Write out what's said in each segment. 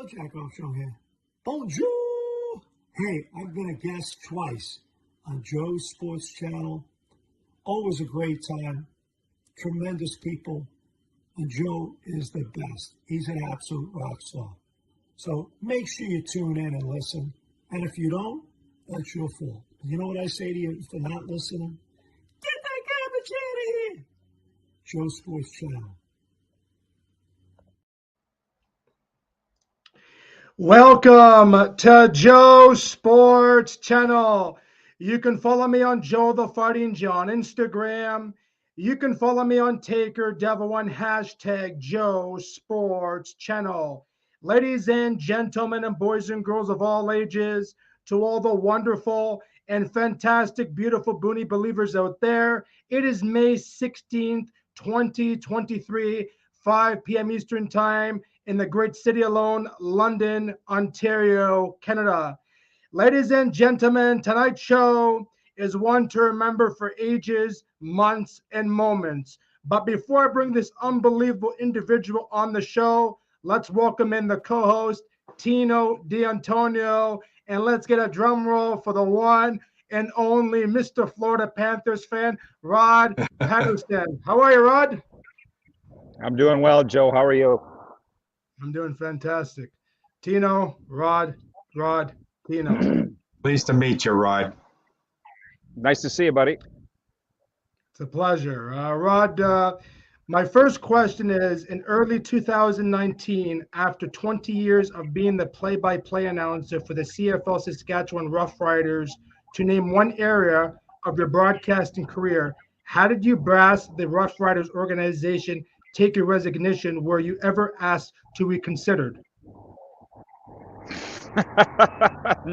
Jack Armstrong here. Bonjour! Hey, I've been a guest twice on Joe's Sports Channel. Always a great time. Tremendous people. And Joe is the best. He's an absolute rock star. So make sure you tune in and listen. And if you don't, that's your fault. You know what I say to you for not listening? Get that garbage out of here! Joe Sports Channel. Welcome to Joe Sports Channel. You can follow me on Joe the Fighting Joe on Instagram. You can follow me on Taker Devil One hashtag Joe Sports Channel. Ladies and gentlemen and boys and girls of all ages, to all the wonderful and fantastic, beautiful Boonie believers out there, it is May 16th, 2023, 5 p.m. Eastern Time in the great city alone, London, Ontario, Canada. Ladies and gentlemen, tonight's show is one to remember for ages, months, and moments. But before I bring this unbelievable individual on the show, let's welcome in the co-host, Tino D'Antonio, and let's get a drum roll for the one and only Mr. Florida Panthers fan, Rod Pedersen. How are you, Rod? I'm doing well, Joe. How are you? I'm doing fantastic. Tino, Rod, Tino. Pleased to meet you, Rod. Nice to see you, buddy. It's a pleasure. Rod, my first question is, in early 2019, after 20 years of being the play-by-play announcer for the CFL Saskatchewan Roughriders, to name one area of your broadcasting career, how did you brass the Roughriders organization take your resignation? Were you ever asked to reconsider?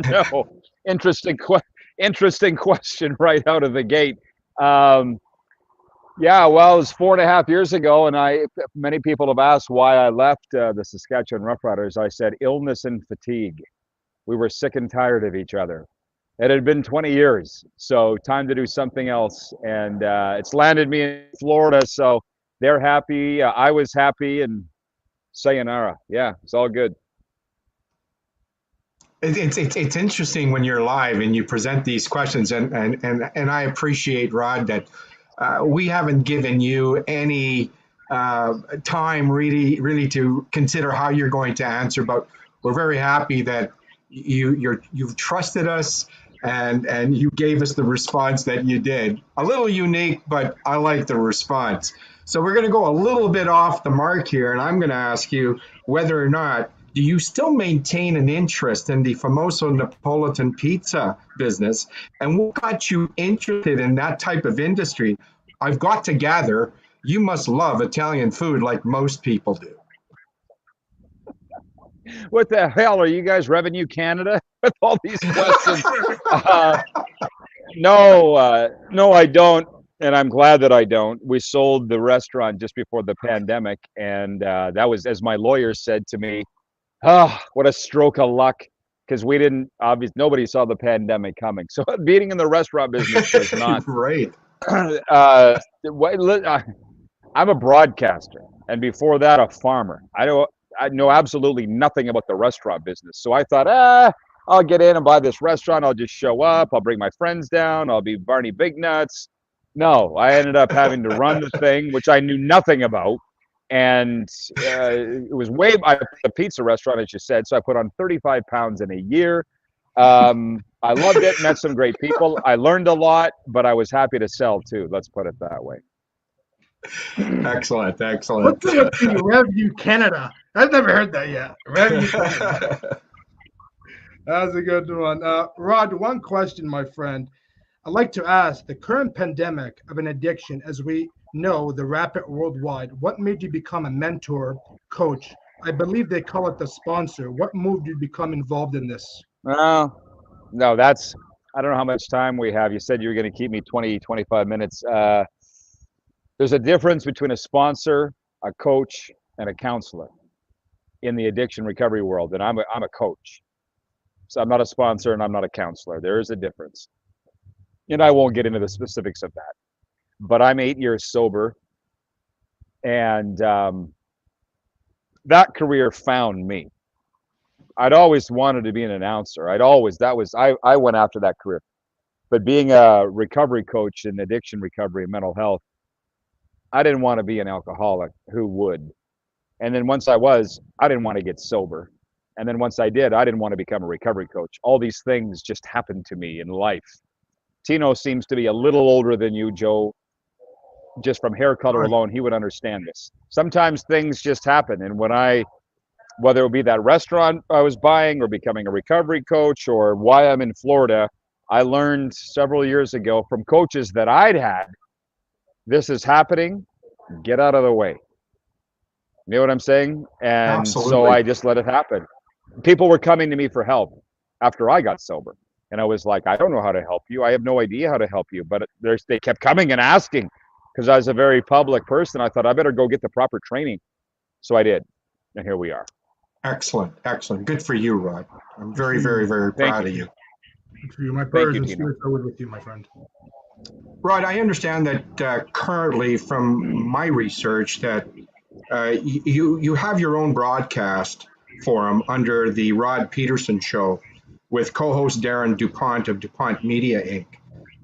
No. Interesting question right out of the gate. Yeah, well, it was 4.5 years ago, and many people have asked why I left the Saskatchewan Roughriders. I said illness and fatigue. We were sick and tired of each other. It had been 20 years, so time to do something else. And it's landed me in Florida, so they're happy. I was happy, and sayonara. Yeah, it's all good. It's interesting when you're live and you present these questions, and I appreciate, Rod, that we haven't given you any time really to consider how you're going to answer, but we're very happy that you've trusted us and you gave us the response that you did. A little unique, but I like the response. So we're going to go a little bit off the mark here, and I'm going to ask you whether or not do you still maintain an interest in the famoso Napolitan pizza business, and what got you interested in that type of industry? I've got to gather you must love Italian food like most people do. What the hell are you guys, Revenue Canada, with all these questions? No, I don't. And I'm glad that I don't. We sold the restaurant just before the pandemic. And that was, as my lawyer said to me, what a stroke of luck. Because nobody saw the pandemic coming. So being in the restaurant business was not. Right. I'm a broadcaster. And before that, a farmer. I know absolutely nothing about the restaurant business. So I thought, I'll get in and buy this restaurant. I'll just show up. I'll bring my friends down. I'll be Barney Big Nuts. No, I ended up having to run the thing, which I knew nothing about. And it was a pizza restaurant, as you said. So I put on 35 pounds in a year. I loved it, met some great people. I learned a lot, but I was happy to sell too. Let's put it that way. Excellent. What's the Revenue Canada? I've never heard that yet. Revenue Canada. That's a good one. Rod, one question, my friend. I'd like to ask, the current pandemic of an addiction, as we know, the rapid worldwide, what made you become a mentor, coach? I believe they call it the sponsor. What moved you to become involved in this? No, I don't know how much time we have. You said you were going to keep me 20, 25 minutes. There's a difference between a sponsor, a coach, and a counselor in the addiction recovery world. And I'm a coach. So I'm not a sponsor and I'm not a counselor. There is a difference. And I won't get into the specifics of that. But I'm 8 years sober. And that career found me. I'd always wanted to be an announcer. I went after that career. But being a recovery coach in addiction recovery and mental health, I didn't want to be an alcoholic. Who would? And then once I didn't want to get sober. And then once I did, I didn't want to become a recovery coach. All these things just happened to me in life. Tino seems to be a little older than you, Joe. Just from hair color alone, he would understand this. Sometimes things just happen. And whether it would be that restaurant I was buying or becoming a recovery coach or why I'm in Florida, I learned several years ago from coaches that I'd had, this is happening, get out of the way. You know what I'm saying? And Absolutely. So I just let it happen. People were coming to me for help after I got sober. And I was like, I don't know how to help you. I have no idea how to help you. But they kept coming and asking because I was a very public person. I thought I better go get the proper training. So I did. And here we are. Excellent. Good for you, Rod. I'm very, very, very proud of you. Good for you. My prayers and spirits are with you, my friend. Rod, I understand that currently from my research that you have your own broadcast forum under the Rod Pedersen Show with co-host Darren DuPont of DuPont Media, Inc.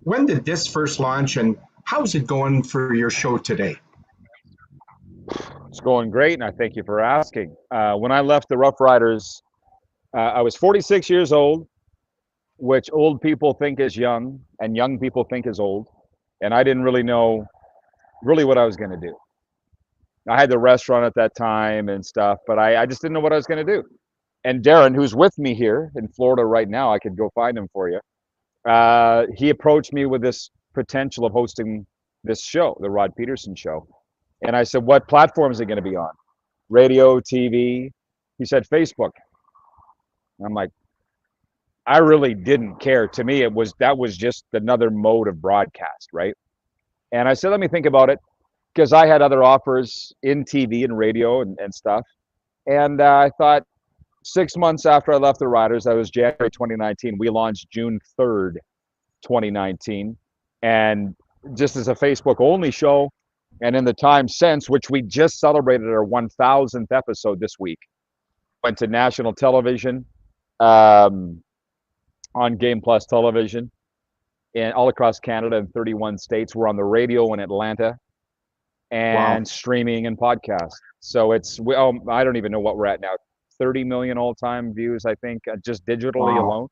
When did this first launch and how's it going for your show today? It's going great, and I thank you for asking. When I left the Roughriders, I was 46 years old, which old people think is young, and young people think is old. And I didn't really know what I was going to do. I had the restaurant at that time and stuff, but I just didn't know what I was going to do. And Darren, who's with me here in Florida right now, I could go find him for you. He approached me with this potential of hosting this show, the Rod Pedersen Show. And I said, what platform is it going to be on? Radio, TV? He said, Facebook. And I'm like, I really didn't care. To me, that was just another mode of broadcast, right? And I said, let me think about it, because I had other offers in TV and radio and stuff. And I thought 6 months after I left the Riders, that was January 2019. We launched June 3rd, 2019. And just as a Facebook-only show, and in the time since, which we just celebrated our 1,000th episode this week, went to national television, on Game Plus television, and all across Canada and 31 states. We're on the radio in Atlanta, and streaming and podcast. So I don't even know what we're at now. 30 million all-time views, I think, just digitally alone.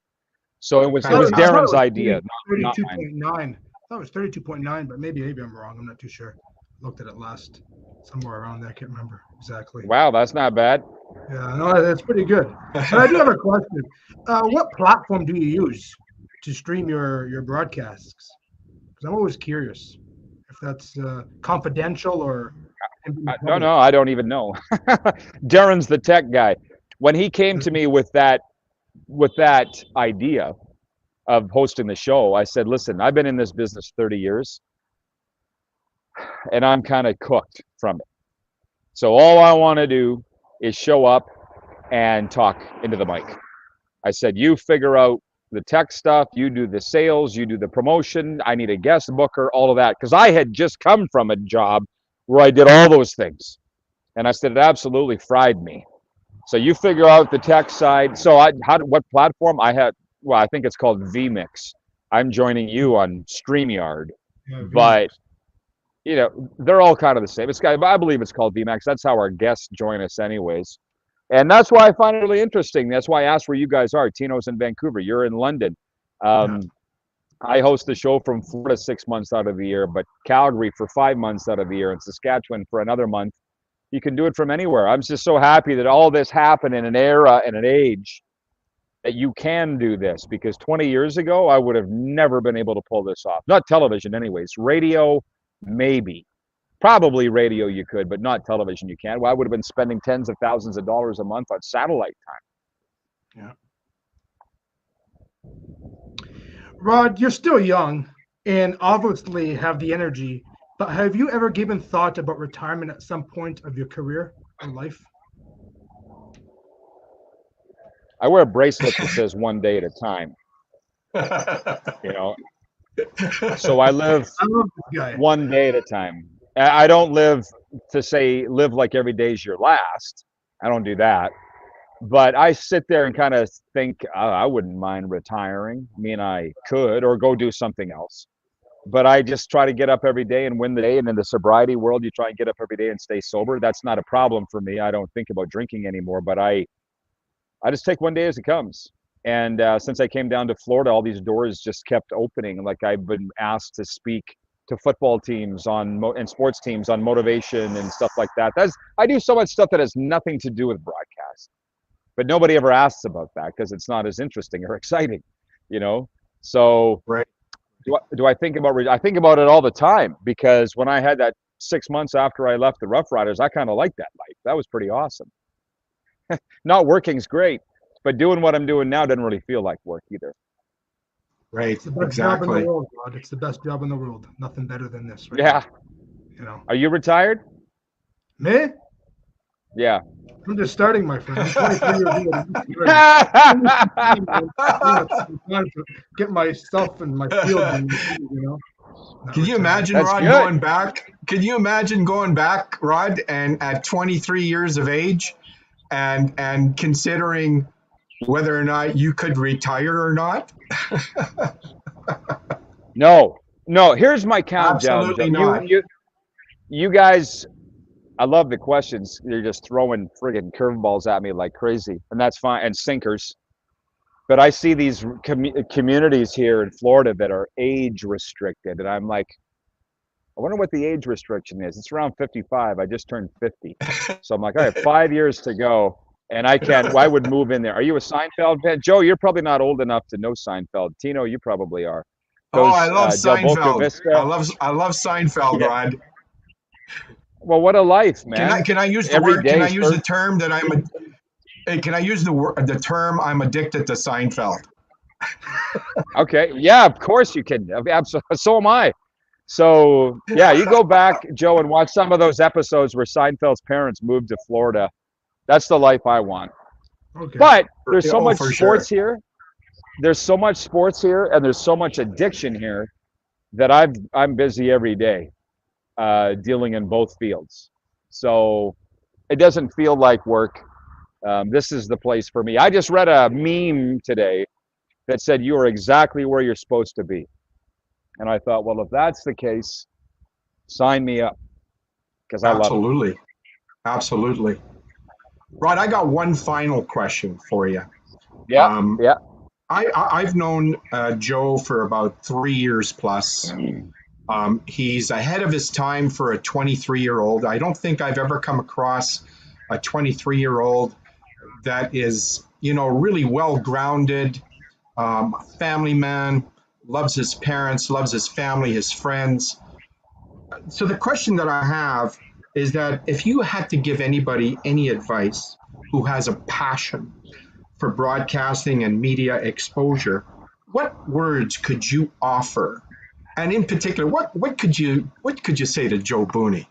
So it was Darren's idea, not mine. I thought it was 32.9, but maybe I'm wrong. I'm not too sure. Looked at it last somewhere around there. I can't remember exactly. Wow, that's not bad. Yeah, no, that's pretty good. But I do have a question. What platform do you use to stream your broadcasts? Because I'm always curious if that's confidential or. No, I don't even know. Darren's the tech guy. When he came to me with that idea of hosting the show, I said, listen, I've been in this business 30 years. And I'm kind of cooked from it. So all I want to do is show up and talk into the mic. I said, you figure out the tech stuff, you do the sales, you do the promotion, I need a guest booker, all of that. Because I had just come from a job where I did all those things. And I said, it absolutely fried me. So you figure out the tech side. So what platform? I think it's called vMix. I'm joining you on StreamYard. Yeah, but you know, they're all kind of the same. I believe it's called VMAX. That's how our guests join us anyways. And that's why I find it really interesting. That's why I asked where you guys are. Tino's in Vancouver. You're in London. I host the show from Florida 6 months out of the year, but Calgary for 5 months out of the year, and Saskatchewan for another month. You can do it from anywhere. I'm just so happy that all this happened in an era and an age that you can do this, because 20 years ago, I would have never been able to pull this off. Not television anyways. Radio, maybe. Probably radio you could, but not television you can't. Well, I would have been spending tens of thousands of dollars a month on satellite time. Yeah. Rod, you're still young and obviously have the energy, but have you ever given thought about retirement at some point of your career or life? I wear a bracelet that says one day at a time. You know, so I live one day at a time. I don't live like every day's your last. I don't do that. But I sit there and kind of think, I wouldn't mind retiring. I mean, I could, or go do something else. But I just try to get up every day and win the day. And in the sobriety world, you try and get up every day and stay sober. That's not a problem for me. I don't think about drinking anymore, but I just take one day as it comes. And since I came down to Florida, all these doors just kept opening. Like, I've been asked to speak to football teams and sports teams on motivation and stuff like that. I do so much stuff that has nothing to do with broadcast, but nobody ever asks about that because it's not as interesting or exciting, you know? So Right. do I think about I think about it all the time, because when I had that 6 months after I left the Roughriders, I kind of liked that life. That was pretty awesome. Not working's great, but doing what I'm doing now doesn't really feel like work either. Right. It's the best job in Exactly. the world, Rod. It's the best job in the world. Nothing better than this, right? Yeah. You know. Are you retired? Me? Yeah. I'm just starting, my friend. I'm 23 years old. I'm trying to get my stuff and my field, you know. Can you imagine, That's Rod, good. going back? Can you imagine going back, Rod, and at 23 years of age, and considering whether or not you could retire or not? No. Here's my countdown. Absolutely not. You guys, I love the questions. You're just throwing friggin' curveballs at me like crazy, and that's fine, and sinkers. But I see these communities here in Florida that are age restricted, and I'm like, I wonder what the age restriction is. It's around 55. I just turned 50, so I'm like, I have 5 years to go, and I would move in there. Are you a Seinfeld fan? Joe, you're probably not old enough to know Seinfeld. Tino, you probably are. I love Del Boca Seinfeld. Vista. I love Seinfeld, Yeah. Rod. Well, what a life, man. Can I use the Every word? day Can I is use the term that I'm? Can I use the term I'm addicted to Seinfeld? Okay. Yeah, of course you can. Absolutely. So am I. So yeah, you go back, Joe, and watch some of those episodes where Seinfeld's parents moved to Florida. That's the life I want. Okay. But there's so Oh, much for sports sure. here. There's so much sports here, and there's so much addiction here that I'm busy every day, dealing in both fields. So it doesn't feel like work. This is the place for me. I just read a meme today that said you are exactly where you're supposed to be. And I thought, well, if that's the case, sign me up, because I love it. Absolutely. Absolutely. Rod, I got one final question for you. Yeah, yeah. I've known Joe for about 3 years plus. He's ahead of his time for a 23-year-old. I don't think I've ever come across a 23-year-old that is, really well-grounded, family man, loves his parents, loves his family, his friends. So the question that I have is that if you had to give anybody any advice who has a passion for broadcasting and media exposure, what words could you offer? And in particular, what could you say to Joe Booney?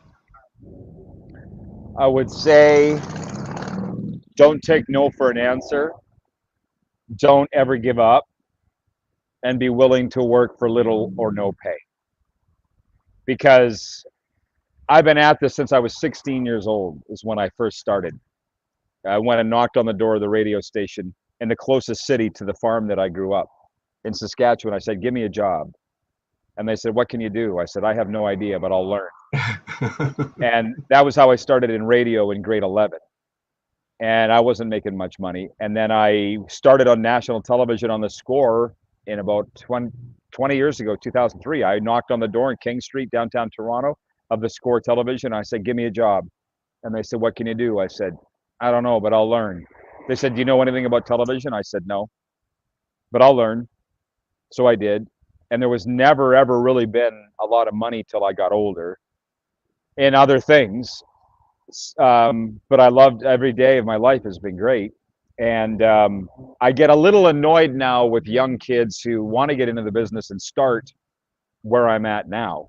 I would say, don't take no for an answer. Don't ever give up, and be willing to work for little or no pay. Because I've been at this since I was 16 years old, is when I first started. I went and knocked on the door of the radio station in the closest city to the farm that I grew up in Saskatchewan. I said, give me a job. And they said, what can you do? I said, I have no idea, but I'll learn. And that was how I started in radio in grade 11. And I wasn't making much money. And then I started on national television on The Score in about 20 years ago, 2003. I knocked on the door in King Street, downtown Toronto, of The Score television. I said, give me a job. And they said, what can you do? I said, I don't know, but I'll learn. They said, do you know anything about television? I said, no, but I'll learn. So I did. And there was never, ever really been a lot of money till I got older in other things. But I loved every day of my life has been great. And I get a little annoyed now with young kids who want to get into the business and start where I'm at now,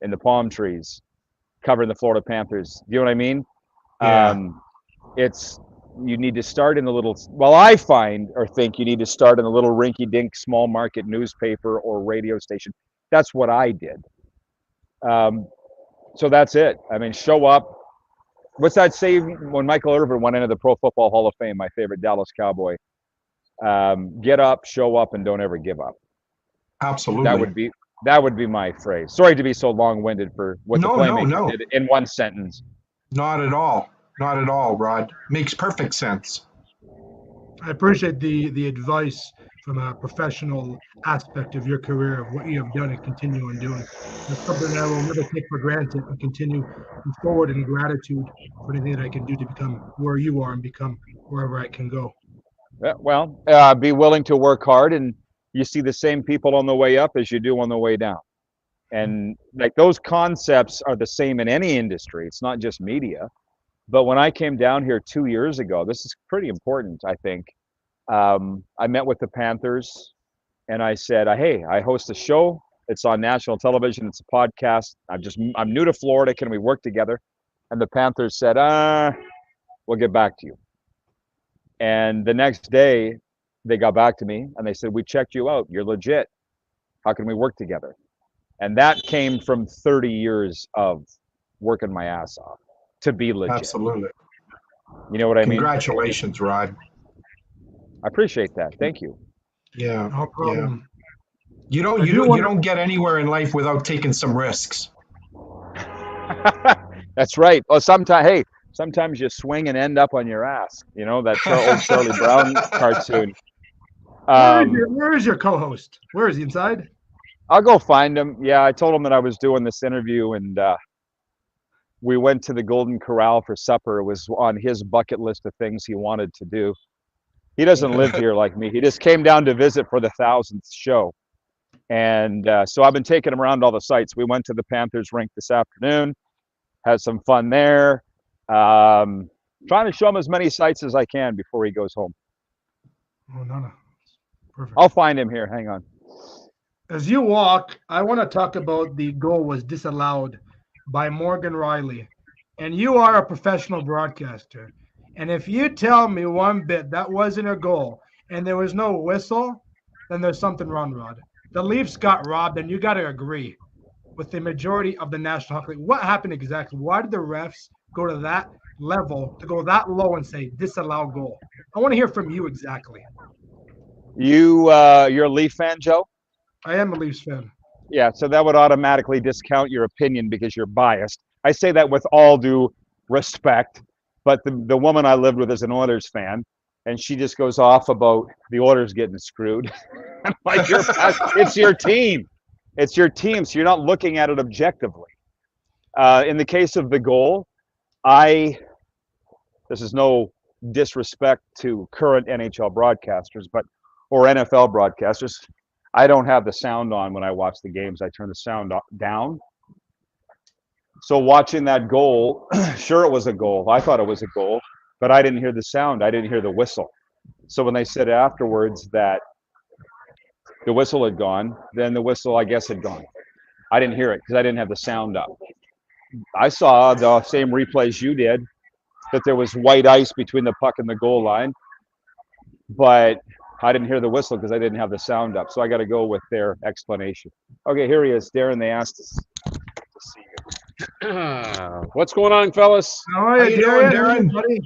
in the palm trees, covering the Florida Panthers. Do you know what I mean? Yeah. You need to start in the little, well, I find or think you need to start in a little rinky-dink small market newspaper or radio station. That's what I did. So that's it. I mean, show up, what's that say when Michael Irvin went into the Pro Football Hall of Fame, my favorite Dallas Cowboy? Get up, show up, and don't ever give up. Absolutely. That would be my phrase. Sorry to be so long-winded for what the Playmaker did in one sentence. Not at all. Not at all, Rod. Makes perfect sense. I appreciate the advice from a professional aspect of your career, of what you have done and continue on doing. That's something that I will never take for granted, and continue forward in gratitude for anything that I can do to become where you are and become wherever I can go. Well, be willing to work hard, and you see the same people on the way up as you do on the way down. And like those concepts are the same in any industry. It's not just media. But when I came down here 2 years ago, this is pretty important, I think. I met with the Panthers and I said, hey, I host a show. It's on national television. It's a podcast. I'm new to Florida. Can we work together? And the Panthers said, we'll get back to you. And the next day they got back to me and they said, we checked you out. You're legit. How can we work together? And that came from 30 years of working my ass off to be legit. Absolutely. You know what I mean? Congratulations, Rod. I appreciate that. Thank you. Yeah. No problem. Yeah. You don't get anywhere in life without taking some risks. That's right. Well, sometimes you swing and end up on your ass. You know, that old Charlie Brown cartoon. Where is your co-host? Where is he? Inside? I'll go find him. Yeah, I told him that I was doing this interview, and we went to the Golden Corral for supper. It was on his bucket list of things he wanted to do. He doesn't live here like me. He just came down to visit for the 1,000th show. And so I've been taking him around all the sites. We went to the Panthers rink this afternoon, had some fun there. Trying to show him as many sites as I can before he goes home. Oh, no. Perfect. I'll find him here. Hang on. As you walk, I want to talk about the goal was disallowed by Morgan Riley. And you are a professional broadcaster. And if you tell me one bit that wasn't a goal and there was no whistle, then there's something wrong, Rod. The Leafs got robbed, and you got to agree with the majority of the National Hockey League. What happened exactly? Why did the refs go to that level, to go that low and say disallow goal? I want to hear from you exactly. You're a Leaf fan, Joe? I am a Leafs fan. Yeah, so that would automatically discount your opinion because you're biased. I say that with all due respect, but the woman I lived with is an Oilers fan, and she just goes off about the Oilers getting screwed. I'm like, it's your team. It's your team, so you're not looking at it objectively. In the case of the goal, this is no disrespect to current NHL broadcasters, or NFL broadcasters. I don't have the sound on when I watch the games. I turn the sound down. So watching that goal, sure, it was a goal. I thought it was a goal, but I didn't hear the sound. I didn't hear the whistle. So when they said afterwards that the whistle had gone, then the whistle, I guess, had gone. I didn't hear it because I didn't have the sound up. I saw the same replays you did, that there was white ice between the puck and the goal line, but I didn't hear the whistle because I didn't have the sound up. So I got to go with their explanation. Okay, here he is, Darren. They asked us to see you. What's going on, fellas? How are you doing, Darren? How are you?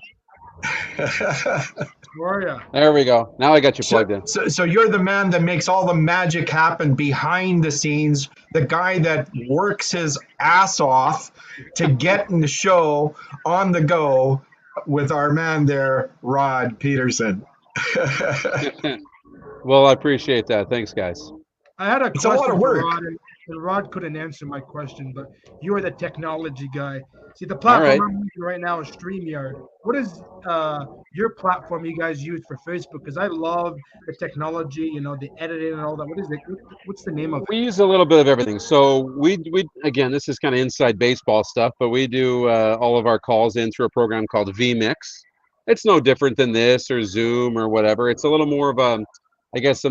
There we go. Now I got you plugged in. So you're the man that makes all the magic happen behind the scenes, the guy that works his ass off to get in the show on the go with our man there, Rod Pedersen. Well, I appreciate that. Thanks, guys. I had It's a lot of work. Rod, and Rod couldn't answer my question, but you are the technology guy. See, the platform I'm using right now is StreamYard. What is your platform you guys use for Facebook? Because I love the technology, the editing and all that. What is it? What's the name of it? We use a little bit of everything. So we again, this is kind of inside baseball stuff, but we do all of our calls in through a program called vMix. It's no different than this or Zoom or whatever. It's a little more of an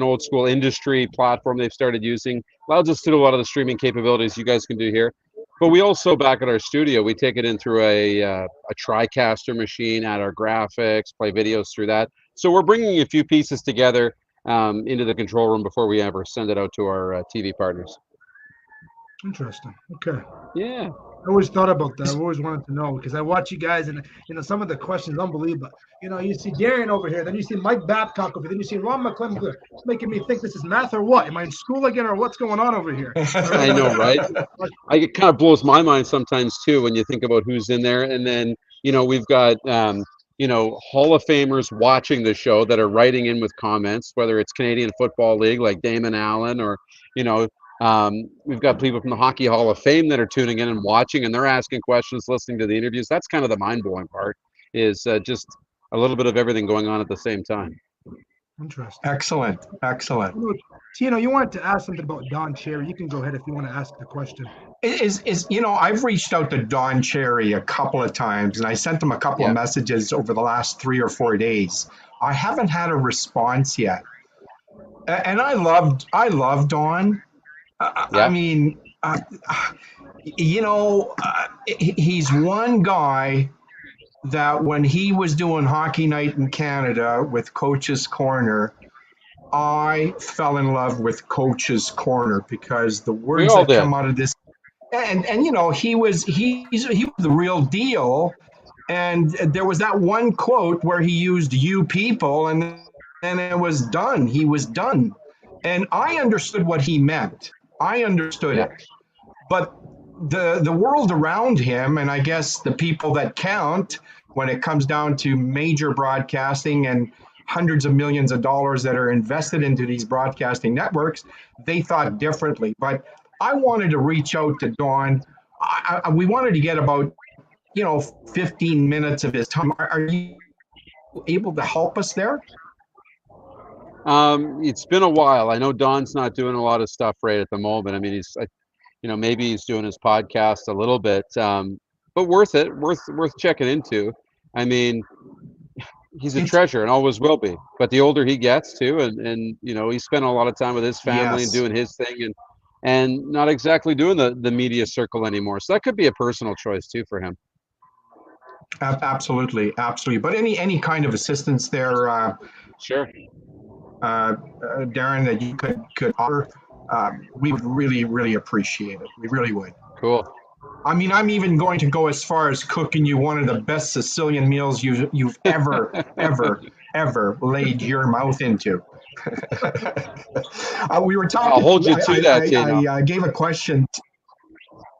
old school industry platform they've started using. Allows us to do a lot of the streaming capabilities you guys can do here. But we also, back at our studio, we take it in through a TriCaster machine, add our graphics, play videos through that. So we're bringing a few pieces together into the control room before we ever send it out to our TV partners. Interesting. Okay. Yeah. always thought about that. I always wanted to know because I watch you guys and some of the questions unbelievable. You see Darren over here, then you see Mike Babcock over here, then you see Ron McClellan. It's making me think this is math or what? Am I in school again or what's going on over here? I know, right? It kind of blows my mind sometimes too when you think about who's in there, and then we've got Hall of Famers watching the show that are writing in with comments, whether it's Canadian Football League like Damon Allen or we've got people from the Hockey Hall of Fame that are tuning in and watching, and they're asking questions, listening to the interviews. That's kind of the mind-blowing part, is just a little bit of everything going on at the same time. Interesting. Excellent. Tino, you wanted to ask something about Don Cherry. You can go ahead if you want to ask the question. I've reached out to Don Cherry a couple of times, and I sent him a couple of messages over the last 3 or 4 days. I haven't had a response yet. And I love Don. I mean, he's one guy that when he was doing Hockey Night in Canada with Coach's Corner, I fell in love with Coach's Corner because the words that come out of this, and he was the real deal. And there was that one quote where he used "you people," and it was done. He was done. And I understood what he meant. I understood it. But the world around him, and I guess the people that count when it comes down to major broadcasting and hundreds of millions of dollars that are invested into these broadcasting networks, they thought differently. But I wanted to reach out to Don. We wanted to get about 15 minutes of his time. Are you able to help us there? It's been a while. I know Don's not doing a lot of stuff right at the moment. I mean, he's, maybe he's doing his podcast a little bit, but worth checking into. I mean, he's a treasure and always will be. But the older he gets too, and he's spending a lot of time with his family and doing his thing, and not exactly doing the media circle anymore. So that could be a personal choice too for him. Absolutely. But any kind of assistance there, sure. Darren, that you could offer, we would really appreciate it. We really would. Cool. I mean, I'm even going to go as far as cooking you one of the best Sicilian meals you've ever laid your mouth into. We were talking. I'll hold you to that. I gave a question.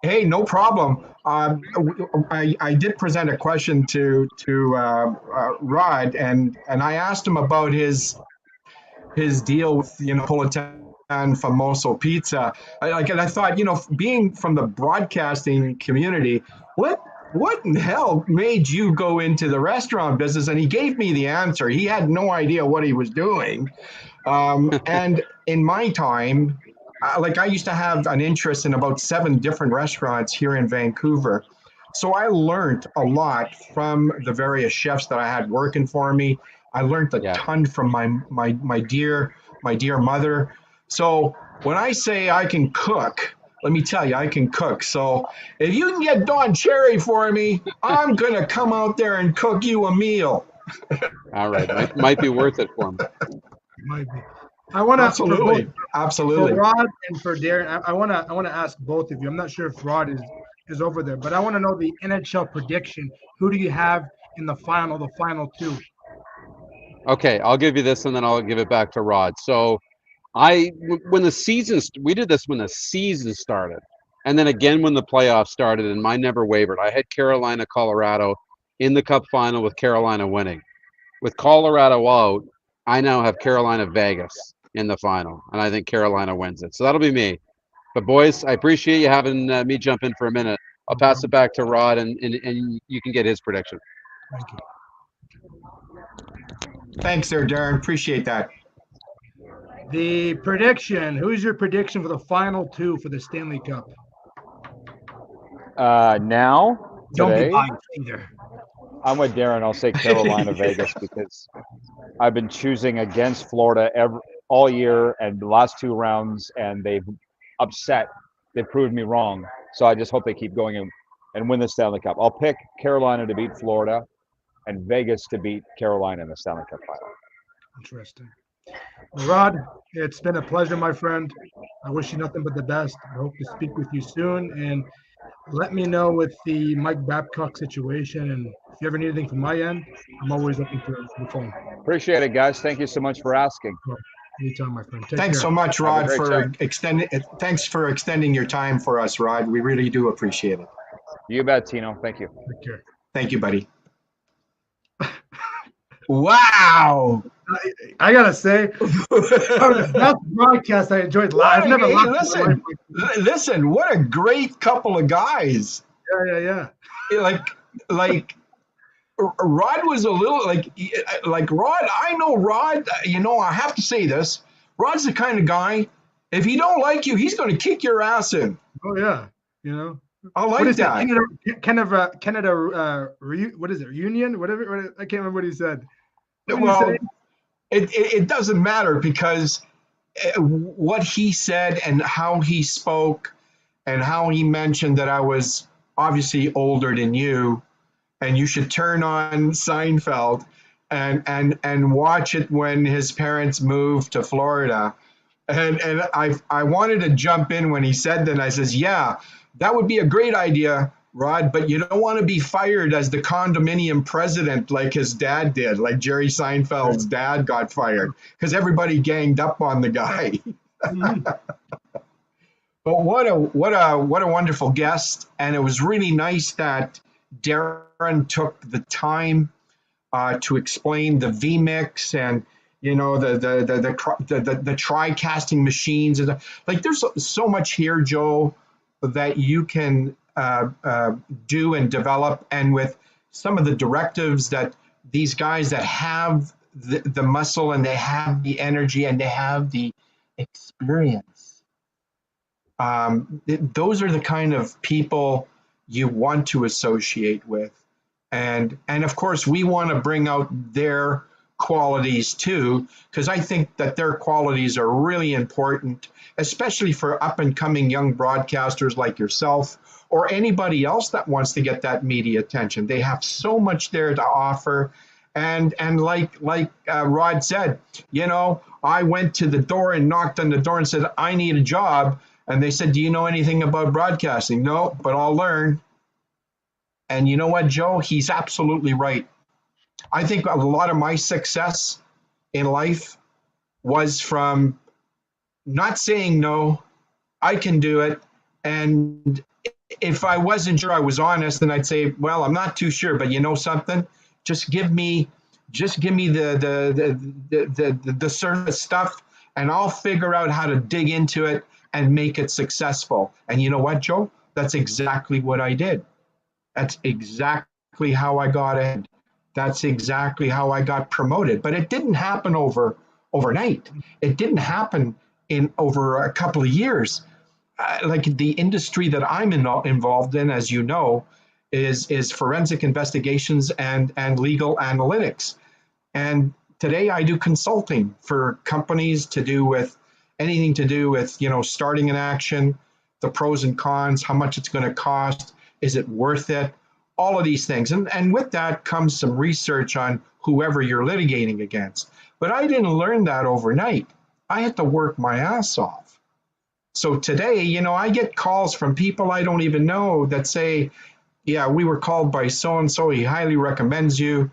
Hey, no problem. I did present a question to Rod, and I asked him about his deal with Napolitan Famoso Pizza. And I thought, being from the broadcasting community, what in hell made you go into the restaurant business? And he gave me the answer. He had no idea what he was doing. And in my time, I used to have an interest in about 7 different restaurants here in Vancouver. So I learned a lot from the various chefs that I had working for me. I learned a ton from my dear mother. So when I say I can cook, let me tell you, I can cook. So if you can get Don Cherry for me, I'm going to come out there and cook you a meal. All right. Might be worth it for me. Might be. I want to absolutely. For Rod and for Darren, I want to ask both of you. I'm not sure if Rod is over there, but I want to know the NHL prediction. Who do you have in the final 2? Okay, I'll give you this, and then I'll give it back to Rod. So, we did this when the season started, and then again when the playoffs started, and mine never wavered. I had Carolina, Colorado in the Cup final with Carolina winning. With Colorado out, I now have Carolina, Vegas in the final, and I think Carolina wins it. So that'll be me. But boys, I appreciate you having me jump in for a minute. I'll pass it back to Rod, and you can get his prediction. Thank you. Thanks there, Darren. Appreciate that. The prediction. Who's your prediction for the final 2 for the Stanley Cup? Now, Don't today, be biased either. I'm with Darren. I'll say Carolina, Vegas, because I've been choosing against Florida all year and the last 2 rounds, and they've proved me wrong. So I just hope they keep going and win the Stanley Cup. I'll pick Carolina to beat Florida and Vegas to beat Carolina in the Stanley Cup final. Interesting. Rod, it's been a pleasure, my friend. I wish you nothing but the best. I hope to speak with you soon. And let me know with the Mike Babcock situation, and if you ever need anything from my end, I'm always open to the phone. Appreciate it, guys. Thank you so much for asking. Anytime, my friend. Take Thanks care. so much, Have a Rod, great for time. Thanks for extending your time for us, Rod. We really do appreciate it. You bet, Tino. Thank you. Take care. Thank you, buddy. Wow. I gotta say, that's broadcast I enjoyed live. I've never listen, what a great couple of guys. Yeah. Like Rod was a little like Rod. I know Rod. I have to say this. Rod's the kind of guy. If he don't like you, he's going to kick your ass in. Oh yeah, I like that. Canada, what is it? Reunion? Whatever. I can't remember what he said. Well, it doesn't matter because what he said and how he spoke and how he mentioned that I was obviously older than you, and you should turn on Seinfeld and watch it when his parents moved to Florida. And I wanted to jump in when he said that. And I says, yeah, that would be a great idea, Rod, but you don't want to be fired as the condominium president like his dad did, like Jerry Seinfeld's dad got fired because everybody ganged up on the guy. Mm-hmm. But what a wonderful guest, and it was really nice that Darren took the time to explain the VMix and the tri-casting machines. Like there's so much here, Joe, that you can do and develop, and with some of the directives that these guys that have the muscle and they have the energy and they have the experience, those are the kind of people you want to associate with, and of course we want to bring out their qualities too, because I think that their qualities are really important, especially for up and coming young broadcasters like yourself or anybody else that wants to get that media attention. They have so much there to offer. And like Rod said, I went to the door and knocked on the door and said, I need a job. And they said, do you know anything about broadcasting? No, but I'll learn. And you know what, Joe? He's absolutely right. I think a lot of my success in life was from not saying no, I can do it. And if I wasn't sure, I was honest, and I'd say, well, I'm not too sure, but you know something? Just give me the surface stuff, and I'll figure out how to dig into it and make it successful. And you know what, Joe? That's exactly what I did. That's exactly how I got ahead. That's exactly how I got promoted. But it didn't happen overnight. It didn't happen in over a couple of years. Like the industry that I'm involved in, as you know, is forensic investigations and legal analytics. And today I do consulting for companies to do with anything to do with, starting an action, the pros and cons, how much it's going to cost, is it worth it, all of these things. And with that comes some research on whoever you're litigating against. But I didn't learn that overnight. I had to work my ass off. So today, I get calls from people I don't even know that say, yeah, we were called by so-and-so. He highly recommends you.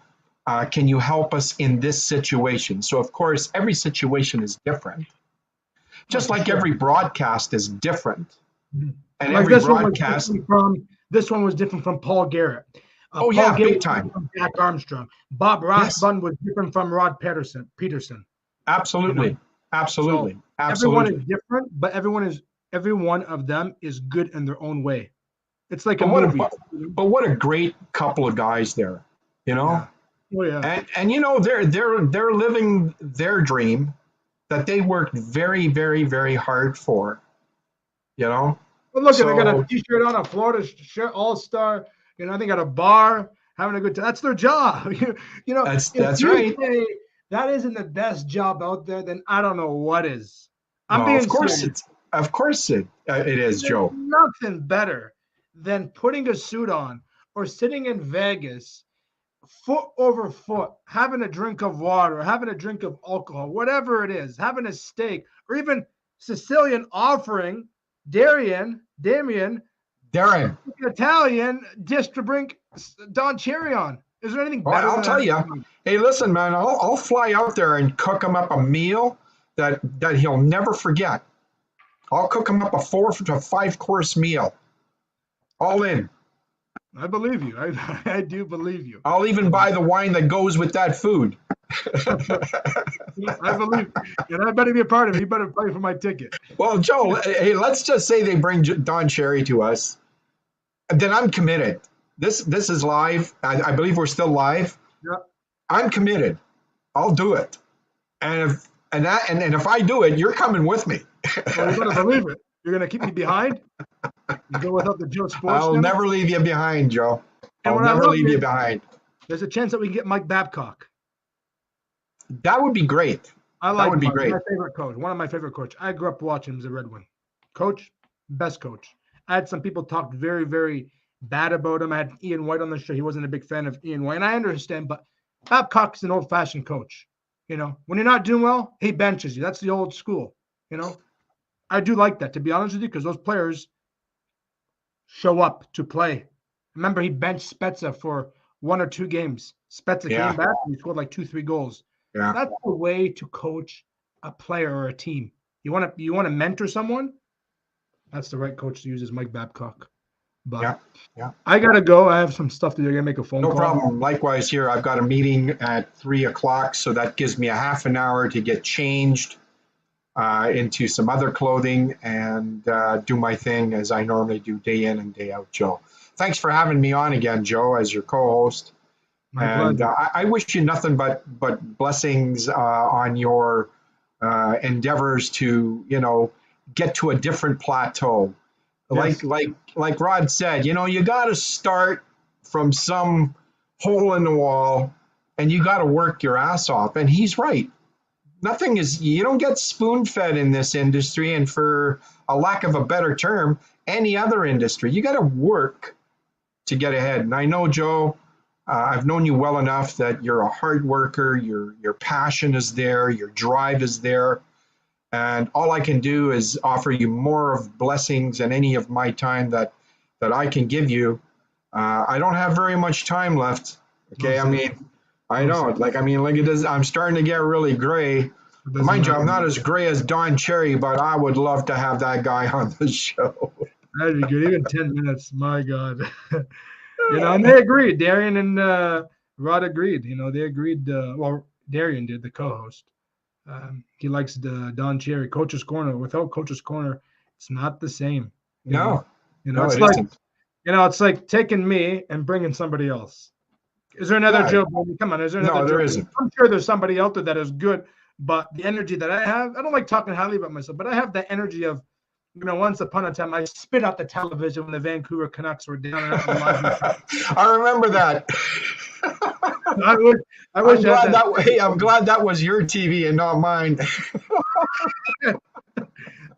Can you help us in this situation? So, of course, every situation is different. Just like every broadcast is different. And like every broadcast. This one was different from Paul Garrett. Paul Garrett big time. From Jack Armstrong. Bob Rossbun was different from Rod Pedersen. Absolutely. Absolutely. So absolutely. Everyone is different, but every one of them is good in their own way. It's like a movie. But what a great couple of guys there, Yeah. Oh yeah. And they're living their dream that they worked very, very, very hard for. Well, look, they got a T-shirt on, a Florida shirt, All-Star. They got a bar, having a good time. That's their job. That's right. That isn't the best job out there, then I don't know what is. Of course it is, Joe. Nothing better than putting a suit on or sitting in Vegas, foot over foot, having a drink of water, having a drink of alcohol, whatever it is, having a steak, or even Sicilian offering Damien Darren. Italian just to bring Don Cherry on. Is there anything better? Well, I'll tell you. Hey, listen, man. I'll fly out there and cook him up a meal that he'll never forget. I'll cook him up a 4 to 5 course meal. All in. I believe you. I do believe you. I'll even buy the wine that goes with that food. I believe, and I better be a part of it. You better pay for my ticket. Well, Joe, hey, let's just say they bring Don Cherry to us. Then I'm committed. This is live. I believe we're still live. Yeah. I'm committed. I'll do it. And if I do it, you're coming with me. Well, you better believe it. You're gonna keep me behind. You go without the Joe Sports. I'll never leave you behind, Joe. I'll never leave you behind. There's a chance that we can get Mike Babcock. That would be great. That would be great. My favorite coach. One of my favorite coaches. I grew up watching him as a Red Wing. Coach, best coach. I had some people talk very, very bad about him. I had Ian White on the show. He wasn't a big fan of Ian White, and I understand, but Babcock's an old-fashioned coach. You know, when you're not doing well, he benches you. That's the old school. You know, I do like that, to be honest with you, because those players show up to play. Remember, he benched Spezza for 1 or 2 games. Spezza came back and he scored like 2-3 goals. Yeah. That's the way to coach a player or a team. You want to mentor someone? That's the right coach to use is Mike Babcock. But yeah. I gotta go. I have some stuff to do. I gotta make a phone call. No problem. Likewise here. I've got a meeting at 3:00, so that gives me a half an hour to get changed into some other clothing and do my thing as I normally do day in and day out, Joe. Thanks for having me on again, Joe, as your co-host. And I wish you nothing but blessings on your endeavors to, get to a different plateau. Yes. Like Rod said, you got to start from some hole in the wall and you got to work your ass off. And he's right. You don't get spoon-fed in this industry, and for a lack of a better term, any other industry. You got to work to get ahead. And I know, Joe, I've known you well enough that you're a hard worker, your passion is there, your drive is there. And all I can do is offer you more of blessings than any of my time that I can give you. I don't have very much time left. Okay, I know. Look at this. I'm starting to get really gray. Mind you, I'm not as gray as Don Cherry, but I would love to have that guy on the show. That'd be good. Even 10 minutes, my God. And they agreed. Darian and Rod agreed. They agreed. Well, Darian did, the co-host. He likes the Don Cherry Coach's Corner. Without Coach's Corner, it's not the same. No, it's like isn't. It's like taking me and bringing somebody else. Is there another Joe? Come on, is there another? No, there isn't. I'm sure there's somebody out there that is good, but the energy that I have, I don't like talking highly about myself, but I have the energy of, once upon a time, I spit out the television when the Vancouver Canucks were down and out in I remember that. I'm glad that was your TV and not mine.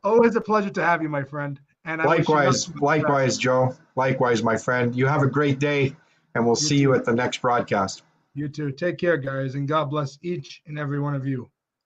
Always a pleasure to have you, my friend. And likewise, Joe. Likewise, my friend. You have a great day, and we'll see you at the next broadcast. You too. Take care, guys, and God bless each and every one of you.